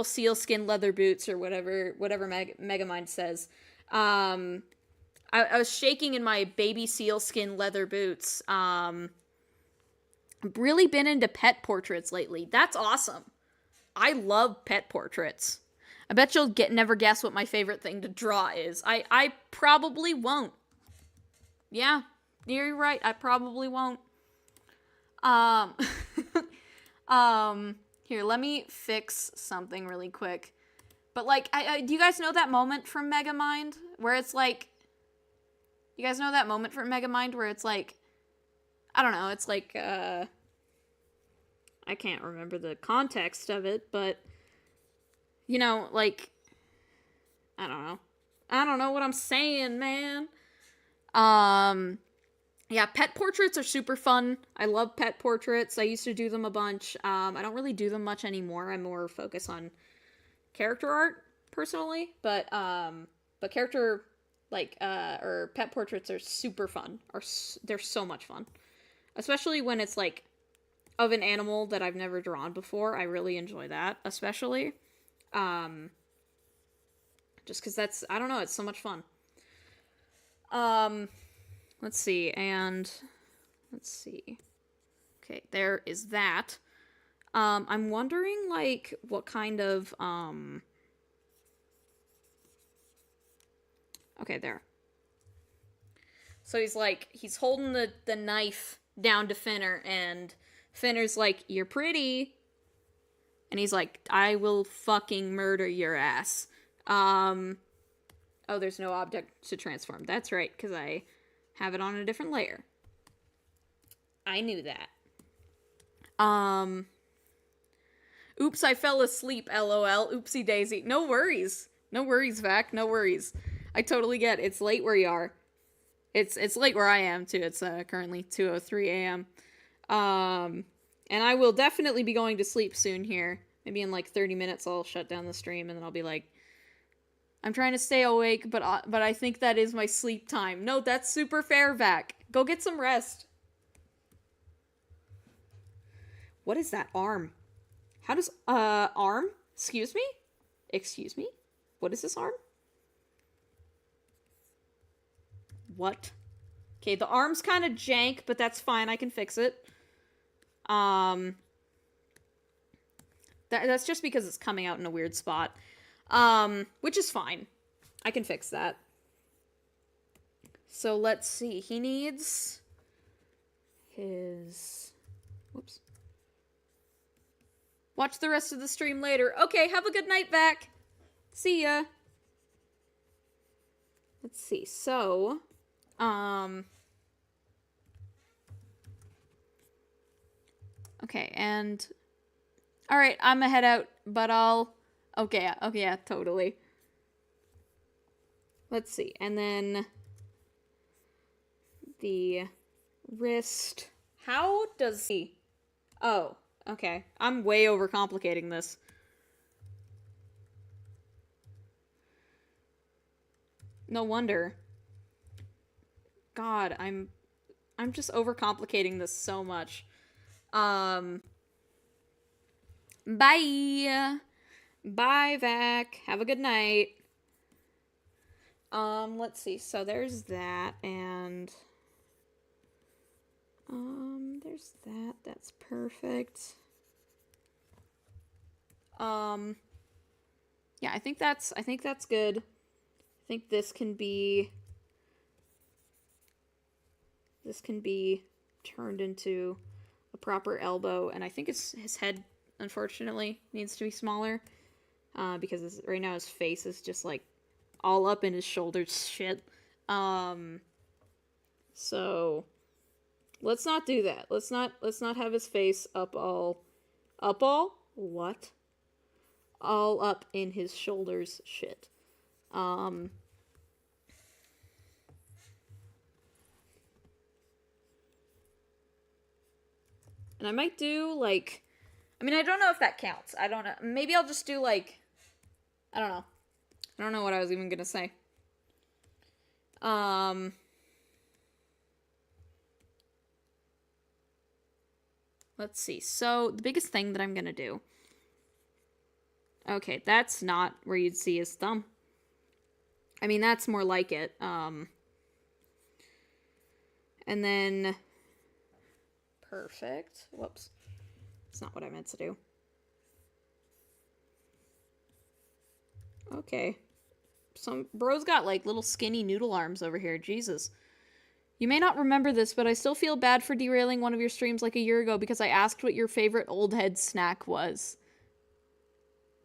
sealskin leather boots, or whatever Megamind says. I was shaking in my baby sealskin leather boots. I've really been into pet portraits lately. That's awesome. I love pet portraits. I bet you'll never guess what my favorite thing to draw is. I probably won't. Yeah, you're right. I probably won't. Here, let me fix something really quick. But, like, do you guys know that moment from Megamind where it's like, you guys know that moment from Megamind where it's like, I don't know, it's like, I can't remember the context of it, but, you know, like, I don't know what I'm saying, man. Yeah, pet portraits are super fun. I love pet portraits. I used to do them a bunch. I don't really do them much anymore. I'm more focused on character art, personally, but character, or pet portraits are super fun. They're so much fun. Especially when it's, like, of an animal that I've never drawn before. I really enjoy that, especially. Just because that's, I don't know, it's so much fun. Let's see, Okay, there is that. I'm wondering, like, what kind of, Okay, there. So he's holding the knife down to Finner, and Finner's like, "You're pretty." And he's like, "I will fucking murder your ass." Oh, there's no object to transform. That's right, because I have it on a different layer. I knew that. Oops, I fell asleep, lol. Oopsie daisy. No worries. No worries, Vac. No worries. I totally get it. It's late where you are. It's late where I am, too. It's currently 2:03 a.m. And I will definitely be going to sleep soon here. Maybe in like 30 minutes I'll shut down the stream, and then I'll be like, I'm trying to stay awake, but I think that is my sleep time. No, that's super fair, Vac. Go get some rest. What is that arm? How does, arm? Excuse me? Excuse me? What is this arm? What? Okay, the arm's kind of jank, but that's fine. I can fix it. That's just because it's coming out in a weird spot. Which is fine. I can fix that. So let's see. He needs his... Whoops. Watch the rest of the stream later. Okay, have a good night, Vac. See ya. Let's see. So, okay, and... Alright, I'm gonna head out, but I'll... Okay, yeah, totally. Let's see, and then... The wrist... How does he... Oh, okay. I'm way overcomplicating this. No wonder. God, I'm just overcomplicating this so much. Bye! Bye, Vac. Have a good night. Let's see. So there's that, and... there's that. That's perfect. Yeah, I think that's good. I think this can be turned into a proper elbow, and I think his head, unfortunately, needs to be smaller, because right now his face is just, like, all up in his shoulders shit. So let's not do that. Let's not have his face all what? All up in his shoulders shit. And I might do, like... I mean, I don't know if that counts. I don't know. Maybe I'll just do, like... I don't know. I don't know what I was even gonna say. Let's see. So, the biggest thing that I'm gonna do... Okay, that's not where you'd see his thumb. I mean, that's more like it. And then... Perfect. Whoops. That's not what I meant to do. Okay. Some bro's got, like, little skinny noodle arms over here. Jesus. You may not remember this, but I still feel bad for derailing one of your streams like a year ago because I asked what your favorite old head snack was.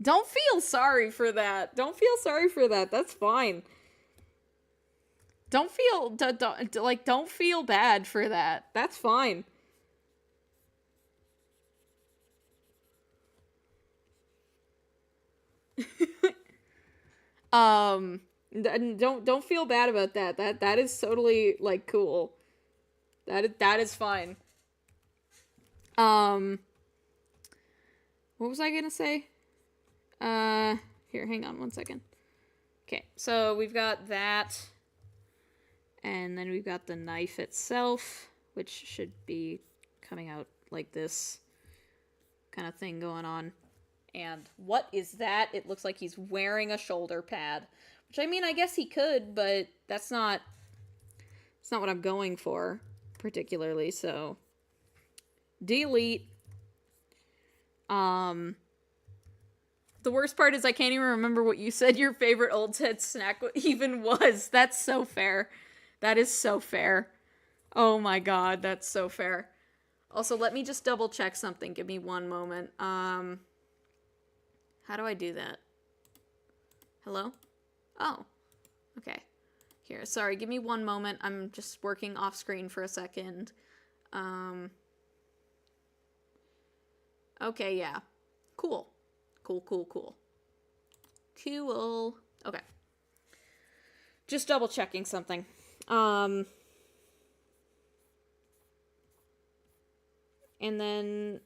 Don't feel sorry for that. Don't feel sorry for that. That's fine. Don't feel bad for that. That's fine. Don't feel bad about that. That is totally, like, cool. That is fine. What was I gonna say? Here, hang on one second. Okay, so we've got that. And then we've got the knife itself, which should be coming out like this kind of thing going on. And what is that? It looks like he's wearing a shoulder pad. Which, I mean, I guess he could, but it's not what I'm going for, particularly, so... Delete. The worst part is I can't even remember what you said your favorite old Ted snack even was. That's so fair. That is so fair. Oh my god, that's so fair. Also, let me just double check something. Give me one moment. How do I do that? Hello? Oh. Okay. Here, sorry, give me one moment. I'm just working off screen for a second. Okay, yeah. Cool. Cool. Cool. Okay. Just double checking something. And then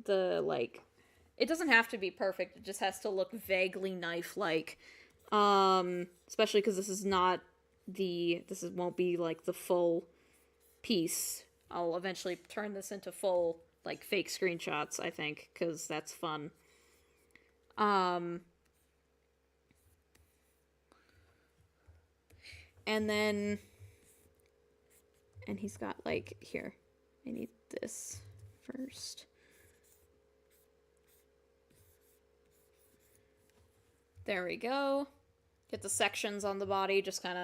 the, like, it doesn't have to be perfect. It just has to look vaguely knife-like. Especially because this won't be, like, the full piece. I'll eventually turn this into full, like, fake screenshots, I think, because that's fun. And then, and he's got, like, here, I need this first. There we go. Get the sections on the body, just kind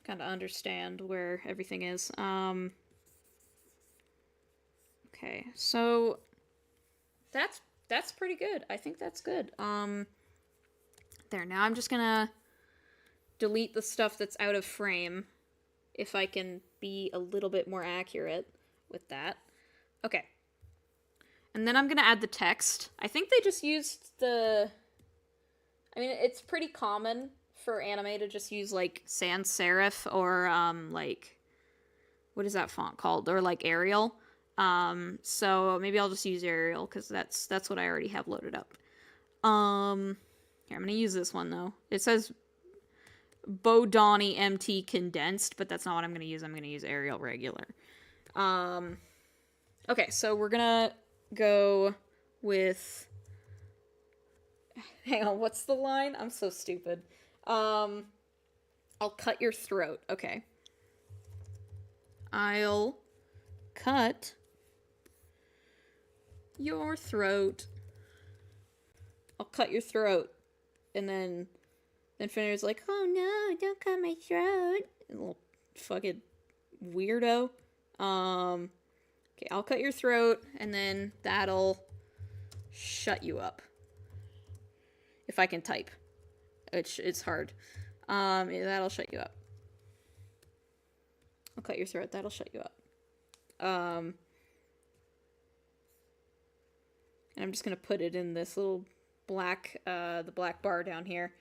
of understand where everything is. Okay, so that's pretty good. I think that's good. There, now I'm just gonna delete the stuff that's out of frame if I can be a little bit more accurate with that. Okay. And then I'm gonna add the text. I think they just used I mean, it's pretty common for anime to just use, like, sans serif or, like, what is that font called? Or, like, Arial. So maybe I'll just use Arial, because that's what I already have loaded up. Here, I'm gonna use this one, though. It says Bodani MT condensed, but that's not what I'm gonna use. I'm gonna use Arial regular. Okay, so we're gonna go with... Hang on, what's the line? I'm so stupid. I'll cut your throat. Okay. I'll cut your throat. I'll cut your throat. And then Finner's like, oh no, don't cut my throat. Little fucking weirdo. Okay, I'll cut your throat, and then that'll shut you up. If I can type. It's hard. That'll shut you up. I'll cut your throat, that'll shut you up. And I'm just gonna put it in this little black, the black bar down here.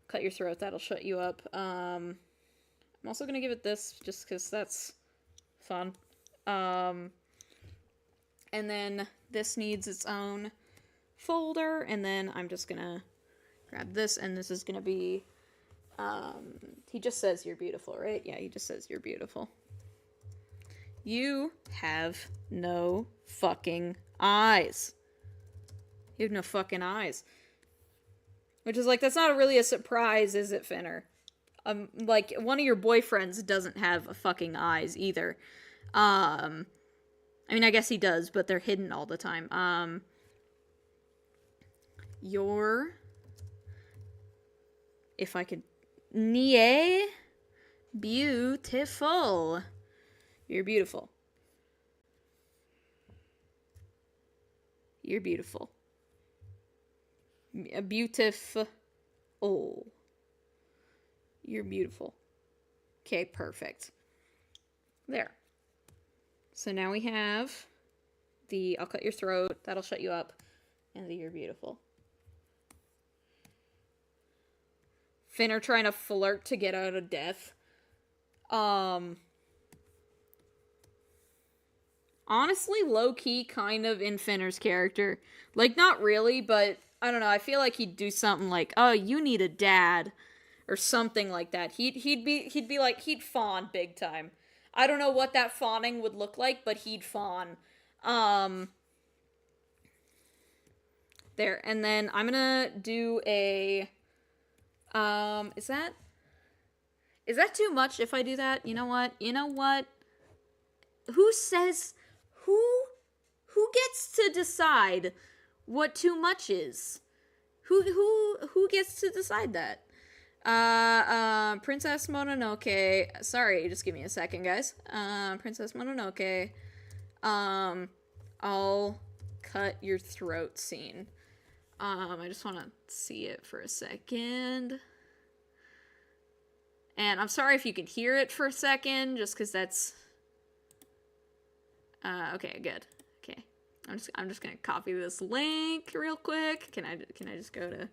Cut your throat, that'll shut you up. I'm also gonna give it this, just because that's fun. And then this needs its own folder, and then I'm just gonna grab this, and this is gonna be, he just says you're beautiful, right? Yeah, he just says you're beautiful. You have no fucking eyes. You have no fucking eyes. Which is like, that's not really a surprise, is it, Finner? Like, one of your boyfriends doesn't have fucking eyes either. I mean, I guess he does, but they're hidden all the time. If I could, beautiful. You're beautiful. You're beautiful. Beautiful. You're beautiful. Okay, perfect. There. So now we have the I'll cut your throat, that'll shut you up, and the you're beautiful. Finner trying to flirt to get out of death. Honestly, low-key kind of in Finner's character. Like, not really, but I don't know, I feel like he'd do something like, oh, you need a dad. or something like that. He'd fawn big time. I don't know what that fawning would look like, but he'd fawn. There, and then I'm gonna do a, is that too much if I do that? You know what? Who says, who gets to decide what too much is? Who gets to decide that? Princess Mononoke. Sorry, just give me a second, guys. Princess Mononoke. I'll cut your throat scene. I just want to see it for a second. And I'm sorry if you can hear it for a second, just because that's... okay, good. Okay. I'm just gonna copy this link real quick. Can I just go to...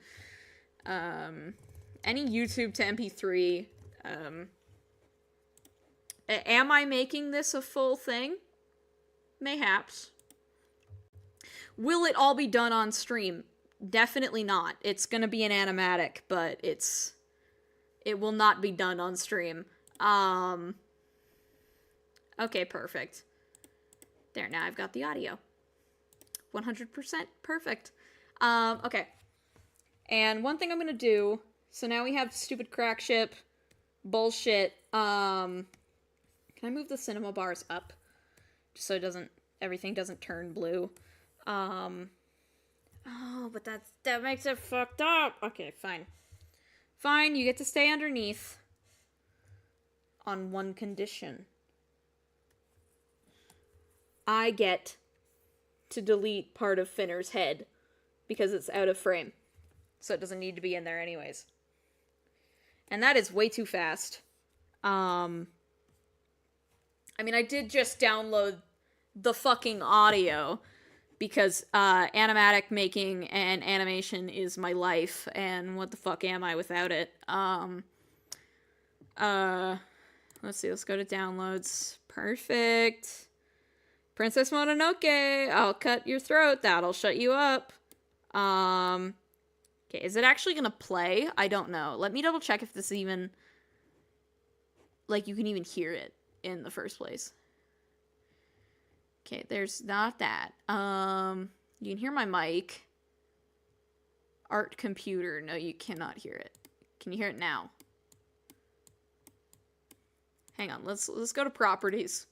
any YouTube to MP3. Am I making this a full thing? Mayhaps. Will it all be done on stream? Definitely not. It's gonna be an animatic, but it will not be done on stream. Okay, perfect. There, now I've got the audio. 100% perfect. Okay. And one thing I'm gonna do, so now we have stupid Crackship bullshit. Can I move the cinema bars up? Just so everything doesn't turn blue. Oh, but that makes it fucked up. Okay, fine. Fine, you get to stay underneath. On one condition. I get to delete part of Finner's head. Because it's out of frame. So it doesn't need to be in there anyways. And that is way too fast. I mean, I did just download the fucking audio. Because animatic making and animation is my life, and what the fuck am I without it? Let's see, let's go to downloads. Perfect. Princess Mononoke, I'll cut your throat, that'll shut you up. Okay, is it actually gonna play? I don't know. Let me double check if this even, like, you can even hear it in the first place. Okay, there's not that. You can hear my mic. Art computer. No, you cannot hear it. Can you hear it now? Hang on, let's go to properties.